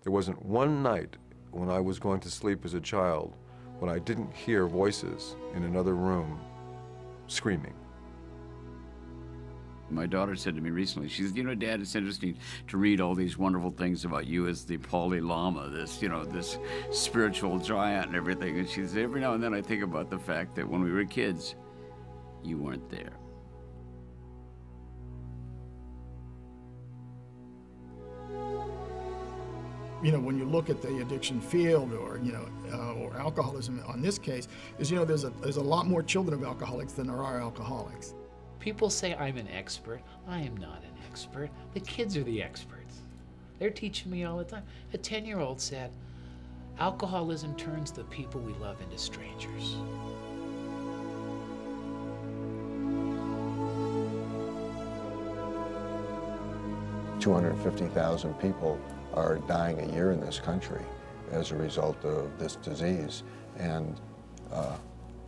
There wasn't one night when I was going to sleep as a child when I didn't hear voices in another room screaming. My daughter said to me recently, she said, you know, Dad, it's interesting to read all these wonderful things about you as the Dalai Lama, this, you know, this spiritual giant and everything. And she said, every now and then I think about the fact that when we were kids, you weren't there. You know, when you look at the addiction field or, you know, or alcoholism on this case, is, you know, there's a lot more children of alcoholics than there are alcoholics. People say I'm an expert. I am not an expert. The kids are the experts. They're teaching me all the time. A 10-year-old said, alcoholism turns the people we love into strangers. $250,000 people are dying a year in this country as a result of this disease, and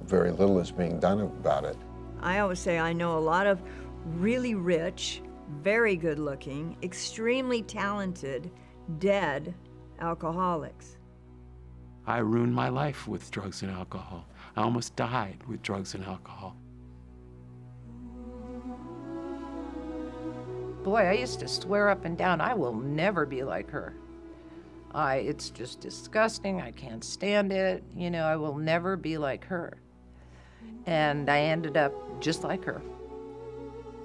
very little is being done about it. I always say I know a lot of really rich, very good-looking, extremely talented, dead alcoholics. I ruined my life with drugs and alcohol. I almost died with drugs and alcohol. Boy, I used to swear up and down, I will never be like her. It's just disgusting, I can't stand it, you know, I will never be like her. And I ended up just like her.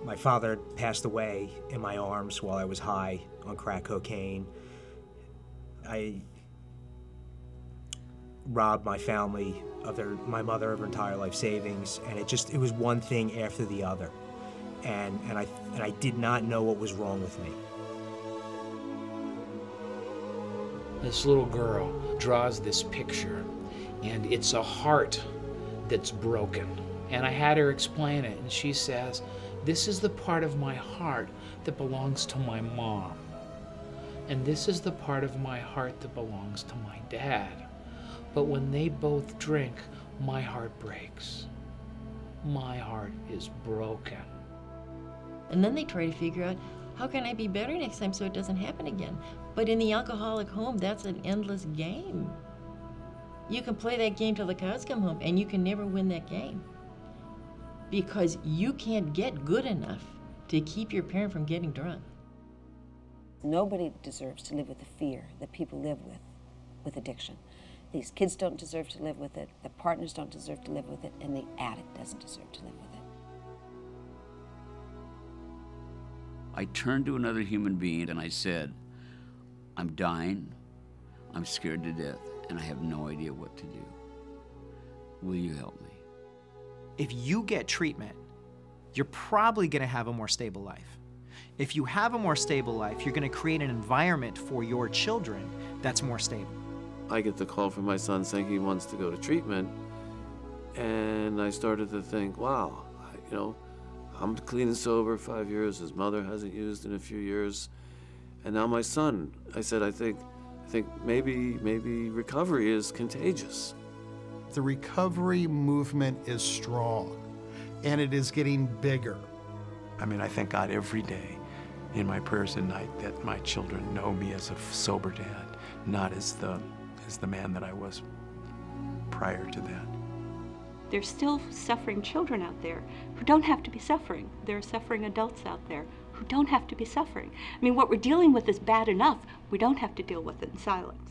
My father passed away in my arms while I was high on crack cocaine. I robbed my family of my mother of her entire life savings, and it was one thing after the other. And I did not know what was wrong with me. This little girl draws this picture, and it's a heart that's broken. And I had her explain it, and she says, this is the part of my heart that belongs to my mom. And this is the part of my heart that belongs to my dad. But when they both drink, my heart breaks. My heart is broken. And then they try to figure out, how can I be better next time so it doesn't happen again? But in the alcoholic home, that's an endless game. You can play that game till the cows come home, and you can never win that game. Because you can't get good enough to keep your parent from getting drunk. Nobody deserves to live with the fear that people live with addiction. These kids don't deserve to live with it, the partners don't deserve to live with it, and the addict doesn't deserve to live with it. I turned to another human being and I said, I'm dying, I'm scared to death, and I have no idea what to do. Will you help me? If you get treatment, you're probably going to have a more stable life. If you have a more stable life, you're going to create an environment for your children that's more stable. I get the call from my son saying he wants to go to treatment, and I started to think, wow, you know, I'm clean and sober 5 years, his mother hasn't used in a few years, and now my son. I said, I think maybe recovery is contagious. The recovery movement is strong, and it is getting bigger. I mean, I thank God every day in my prayers at night that my children know me as a sober dad, not as the man that I was prior to that. There's still suffering children out there who don't have to be suffering. There are suffering adults out there who don't have to be suffering. I mean, what we're dealing with is bad enough. We don't have to deal with it in silence.